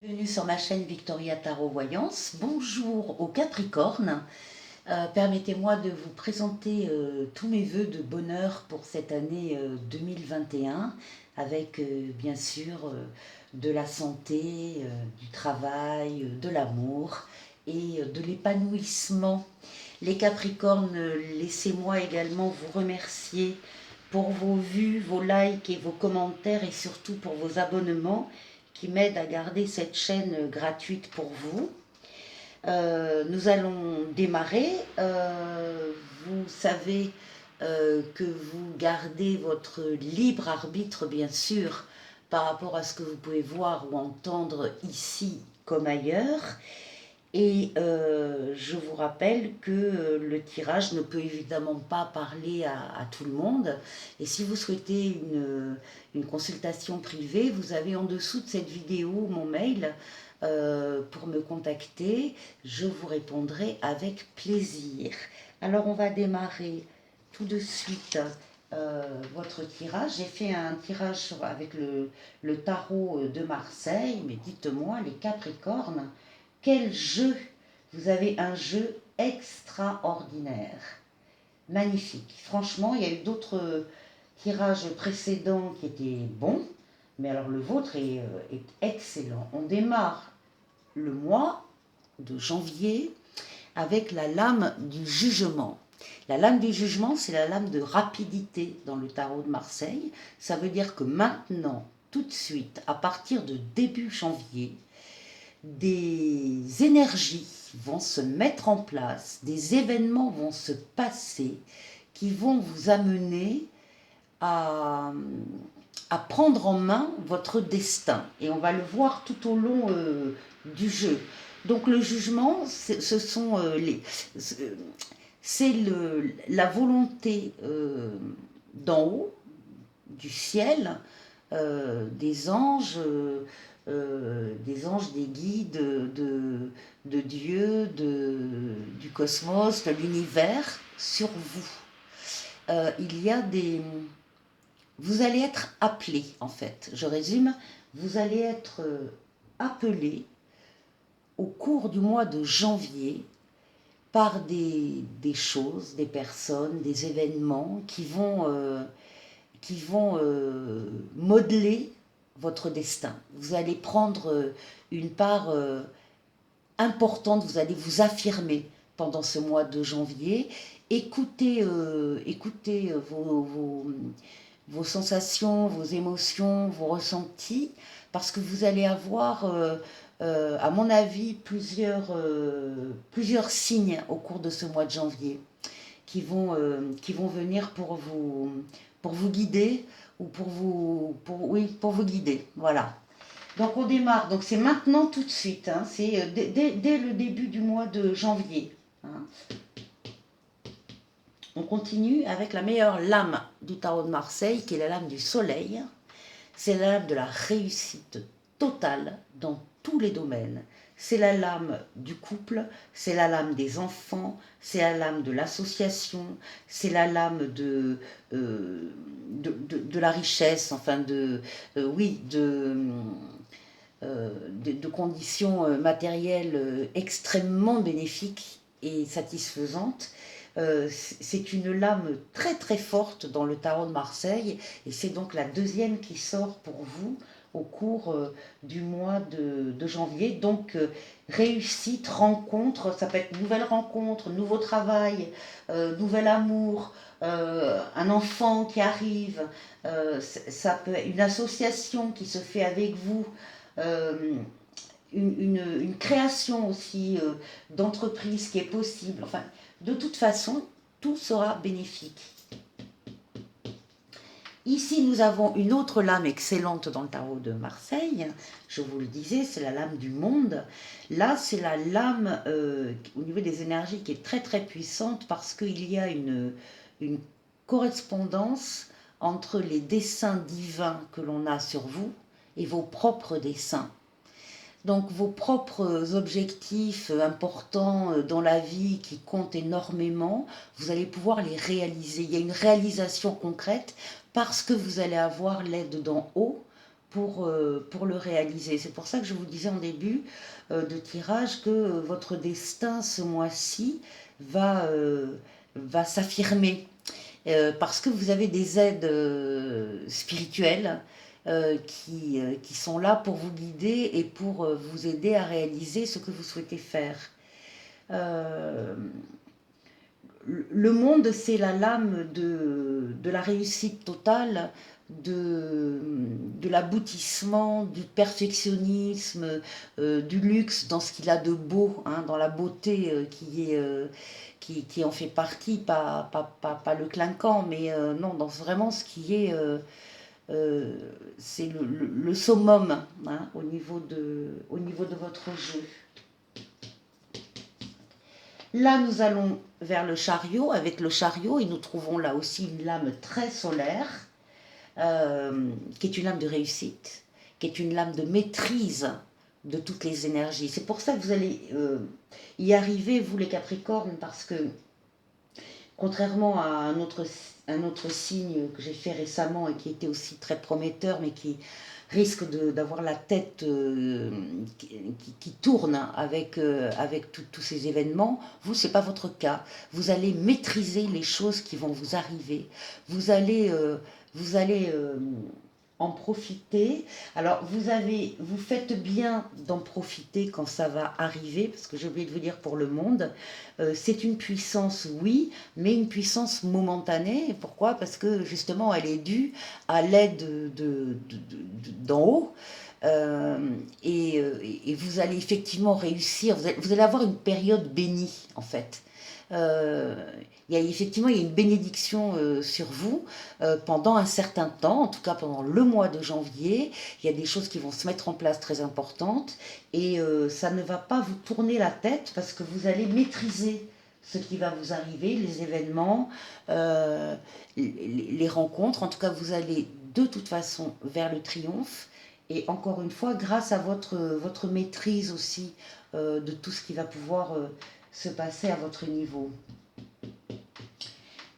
Bienvenue sur ma chaîne Victoria Tarot Voyance. Bonjour aux Capricornes. Permettez-moi de vous présenter tous mes vœux de bonheur pour cette année 2021 avec bien sûr de la santé, du travail, de l'amour et de l'épanouissement. Les Capricornes, laissez-moi également vous remercier pour vos vues, vos likes et vos commentaires et surtout pour vos abonnements qui m'aident à garder cette chaîne gratuite pour vous. Nous allons démarrer. Vous savez que vous gardez votre libre arbitre, bien sûr, par rapport à ce que vous pouvez voir ou entendre ici comme ailleurs. Et je vous rappelle que le tirage ne peut évidemment pas parler à tout le monde. Et si vous souhaitez une consultation privée, vous avez en dessous de cette vidéo mon mail pour me contacter. Je vous répondrai avec plaisir. Alors on va démarrer tout de suite votre tirage. J'ai fait un tirage avec le tarot de Marseille, mais dites-moi les Capricornes, quel jeu! Vous avez un jeu extraordinaire, magnifique. Franchement, il y a eu d'autres tirages précédents qui étaient bons, mais alors le vôtre est excellent. On démarre le mois de janvier avec la lame du jugement. La lame du jugement, c'est la lame de rapidité dans le tarot de Marseille. Ça veut dire que maintenant, tout de suite, à partir de début janvier, des énergies vont se mettre en place, des événements vont se passer qui vont vous amener à, prendre en main votre destin. Et on va le voir tout au long du jeu. Donc le jugement, c'est la volonté d'en haut, du ciel, des anges, des guides, de Dieu, du cosmos, de l'univers sur vous. Il y a des... Vous allez être appelé, en fait. Je résume, vous allez être appelé au cours du mois de janvier par des choses, des personnes, des événements qui vont modeler votre destin. Vous allez prendre une part importante, vous allez vous affirmer pendant ce mois de janvier. Écoutez vos sensations, vos émotions, vos ressentis, parce que vous allez avoir, à mon avis, plusieurs signes au cours de ce mois de janvier qui vont venir pour vous guider ou pour vous guider. Voilà. Donc on démarre. Donc c'est maintenant tout de suite. Hein, c'est dès le début du mois de janvier. Hein. On continue avec la meilleure lame du tarot de Marseille, qui est la lame du soleil. C'est la lame de la réussite totale dans tous les domaines. C'est la lame du couple, c'est la lame des enfants, c'est la lame de l'association, c'est la lame de la richesse, enfin de conditions matérielles extrêmement bénéfiques et satisfaisantes. C'est une lame très très forte dans le tarot de Marseille et c'est donc la deuxième qui sort pour vous au cours du mois de janvier. Donc réussite, rencontre, ça peut être nouvelle rencontre, nouveau travail, nouvel amour, un enfant qui arrive, ça peut être une association qui se fait avec vous, une création aussi d'entreprise qui est possible. Enfin, de toute façon, tout sera bénéfique. Ici, nous avons une autre lame excellente dans le tarot de Marseille. Je vous le disais, c'est la lame du monde. Là, c'est la lame au niveau des énergies qui est très très puissante parce qu'il y a une correspondance entre les desseins divins que l'on a sur vous et vos propres desseins. Donc vos propres objectifs importants dans la vie qui comptent énormément, vous allez pouvoir les réaliser. Il y a une réalisation concrète parce que vous allez avoir l'aide d'en haut pour le réaliser. C'est pour ça que je vous disais en début de tirage que votre destin ce mois-ci va s'affirmer. Parce que vous avez des aides spirituelles qui sont là pour vous guider et pour vous aider à réaliser ce que vous souhaitez faire. Euh, le monde, c'est la lame de la réussite totale, de l'aboutissement, du perfectionnisme, du luxe dans ce qu'il a de beau, hein, dans la beauté qui en fait partie, pas le clinquant, mais non, dans vraiment ce qui est, c'est le summum, hein, au niveau de votre jeu. Là, nous allons vers le chariot. Avec le chariot, et nous trouvons là aussi une lame très solaire, qui est une lame de réussite, qui est une lame de maîtrise de toutes les énergies. C'est pour ça que vous allez y arriver, vous les Capricornes, parce que contrairement à un autre signe que j'ai fait récemment et qui était aussi très prometteur, mais qui risque d'avoir la tête qui tourne avec tous ces événements, vous, ce n'est pas votre cas. Vous allez maîtriser les choses qui vont vous arriver. Vous allez en profiter. Alors, vous faites bien d'en profiter quand ça va arriver, parce que j'ai oublié de vous dire pour le monde, c'est une puissance, oui, mais une puissance momentanée. Pourquoi? Parce que justement, elle est due à l'aide d'en haut. Et vous allez effectivement réussir, vous allez avoir une période bénie, en fait. Euh, effectivement, il y a une bénédiction sur vous pendant un certain temps, en tout cas pendant le mois de janvier. Il y a des choses qui vont se mettre en place très importantes et ça ne va pas vous tourner la tête parce que vous allez maîtriser ce qui va vous arriver, les événements, les rencontres. En tout cas, vous allez de toute façon vers le triomphe. Et encore une fois, grâce à votre maîtrise aussi de tout ce qui va pouvoir se passer à votre niveau.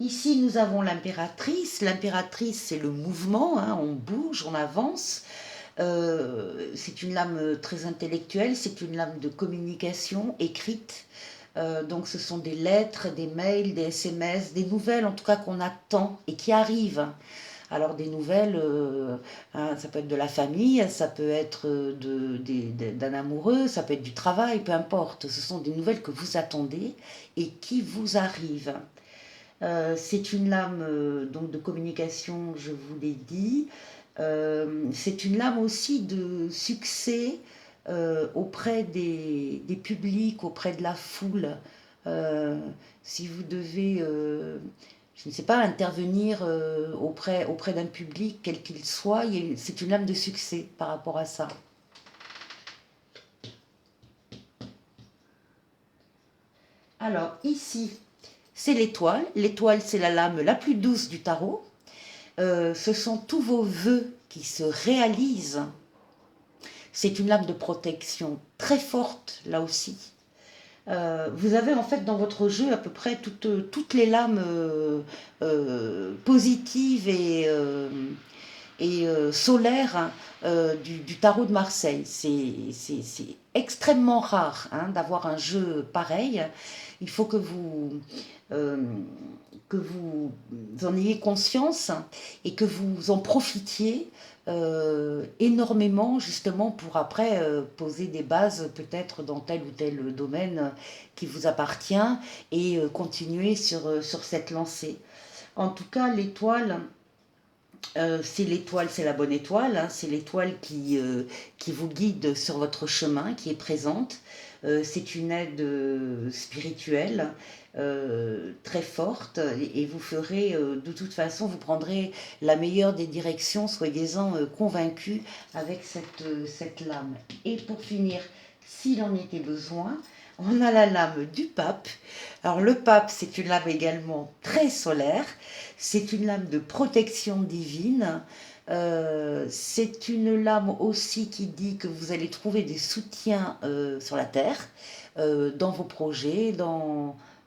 Ici, nous avons l'impératrice. L'impératrice, c'est le mouvement, hein, on bouge, on avance. C'est une lame très intellectuelle, c'est une lame de communication écrite. Donc ce sont des lettres, des mails, des SMS, des nouvelles en tout cas qu'on attend et qui arrivent. Alors des nouvelles, hein, ça peut être de la famille, ça peut être d'un amoureux, ça peut être du travail, peu importe. Ce sont des nouvelles que vous attendez et qui vous arrivent. C'est une lame donc de communication, je vous l'ai dit. C'est une lame aussi de succès auprès des publics, auprès de la foule. Euh, Si vous devez, je ne sais pas, intervenir auprès d'un public, quel qu'il soit, c'est une lame de succès par rapport à ça. Alors ici, c'est l'étoile. L'étoile, c'est la lame la plus douce du tarot. Ce sont tous vos vœux qui se réalisent. C'est une lame de protection très forte, là aussi. Vous avez en fait dans votre jeu à peu près toutes les lames positives et solaires, hein, du tarot de Marseille. C'est extrêmement rare, hein, d'avoir un jeu pareil. Il faut euh, que vous en ayez conscience et que vous en profitiez énormément justement pour après poser des bases peut-être dans tel ou tel domaine qui vous appartient et continuer sur cette lancée. En tout cas, l'étoile, c'est la bonne étoile, hein, c'est l'étoile qui vous guide sur votre chemin, qui est présente. C'est une aide spirituelle très forte et vous ferez, de toute façon, vous prendrez la meilleure des directions, soyez-en convaincus avec cette lame. Et pour finir, s'il en était besoin, on a la lame du pape. Alors le pape, c'est une lame également très solaire, c'est une lame de protection divine. C'est une lame aussi qui dit que vous allez trouver des soutiens sur la terre, dans vos projets,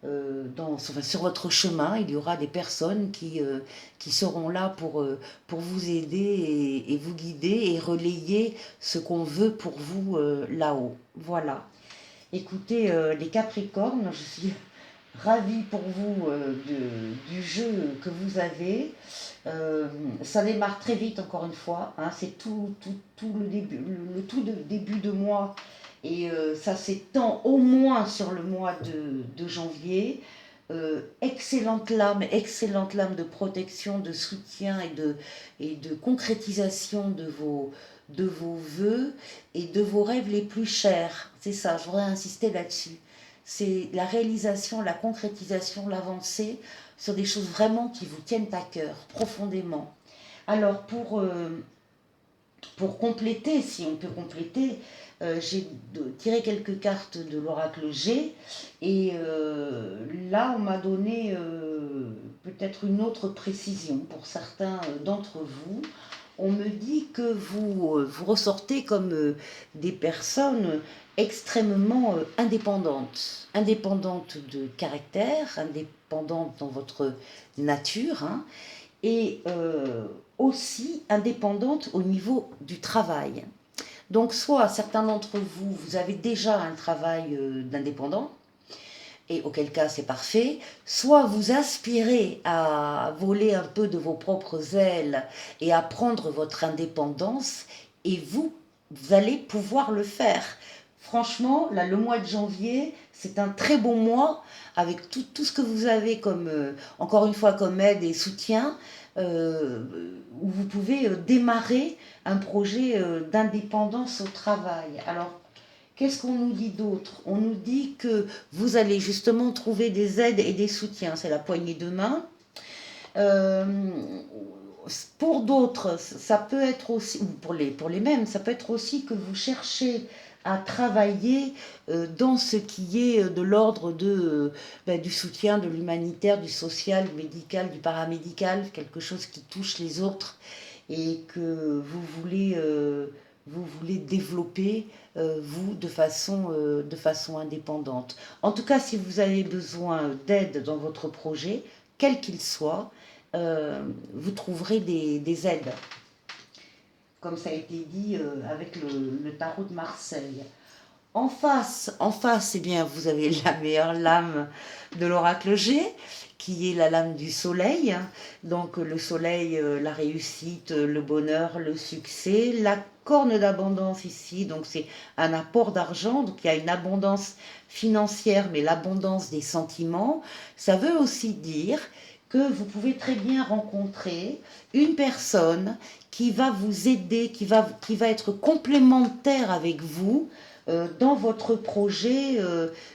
enfin, sur votre chemin, il y aura des personnes qui seront là pour vous aider et vous guider et relayer ce qu'on veut pour vous là-haut. Voilà. Écoutez, les Capricornes, je suis ravie pour vous du jeu que vous avez. Ça démarre très vite, encore une fois. Hein, c'est tout le début, début de mois. Et ça s'étend au moins sur le mois de janvier. Excellente lame de protection, de soutien et de concrétisation de vos vœux et de vos rêves les plus chers. C'est ça, je voudrais insister là-dessus. C'est la réalisation, la concrétisation, l'avancée sur des choses vraiment qui vous tiennent à cœur, profondément. Alors, pour compléter, si on peut compléter, j'ai tiré quelques cartes de l'oracle G et là on m'a donné peut-être une autre précision pour certains d'entre vous. On me dit que vous ressortez comme des personnes extrêmement indépendantes de caractère, indépendantes dans votre nature, hein, et aussi indépendantes au niveau du travail. Donc soit certains d'entre vous, vous avez déjà un travail d'indépendant, et auquel cas c'est parfait, soit vous aspirez à voler un peu de vos propres ailes et à prendre votre indépendance, et vous allez pouvoir le faire. Franchement, là, le mois de janvier, c'est un très bon mois avec tout ce que vous avez comme, encore une fois, comme aide et soutien, où vous pouvez démarrer un projet d'indépendance au travail. Alors, qu'est-ce qu'on nous dit d'autre? On nous dit que vous allez justement trouver des aides et des soutiens. C'est la poignée de main. Pour d'autres, ça peut être aussi, pour les mêmes, ça peut être aussi que vous cherchez à travailler dans ce qui est de l'ordre du soutien, de l'humanitaire, du social, du médical, du paramédical, quelque chose qui touche les autres et que vous voulez développer, vous, de façon indépendante. En tout cas, si vous avez besoin d'aide dans votre projet, quel qu'il soit, vous trouverez des aides, comme ça a été dit avec le tarot de Marseille. En face, eh bien, vous avez la meilleure lame de l'oracle G, qui est la lame du soleil. Donc le soleil, la réussite, le bonheur, le succès. La corne d'abondance ici, donc c'est un apport d'argent. Donc il y a une abondance financière, mais l'abondance des sentiments. Ça veut aussi dire que vous pouvez très bien rencontrer une personne qui va vous aider, qui va être complémentaire avec vous dans votre projet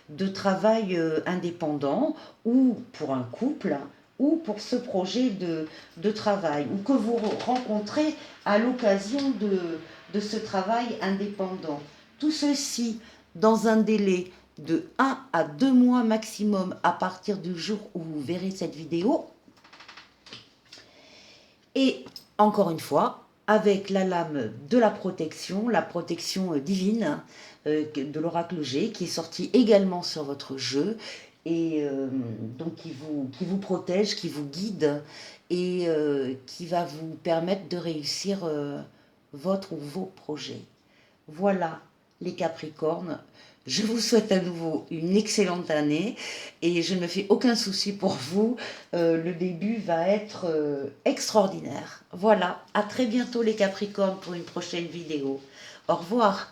de travail indépendant, ou pour un couple, ou pour ce projet de travail, ou que vous rencontrez à l'occasion de ce travail indépendant. Tout ceci dans un délai de 1 à 2 mois maximum à partir du jour où vous verrez cette vidéo. Et encore une fois, avec la lame de la protection divine de l'oracle G, qui est sortie également sur votre jeu, et donc qui vous protège, qui vous guide, et qui va vous permettre de réussir votre ou vos projets. Voilà les Capricornes. Je vous souhaite à nouveau une excellente année et je ne me fais aucun souci pour vous. Le début va être extraordinaire. Voilà, à très bientôt les Capricornes pour une prochaine vidéo. Au revoir.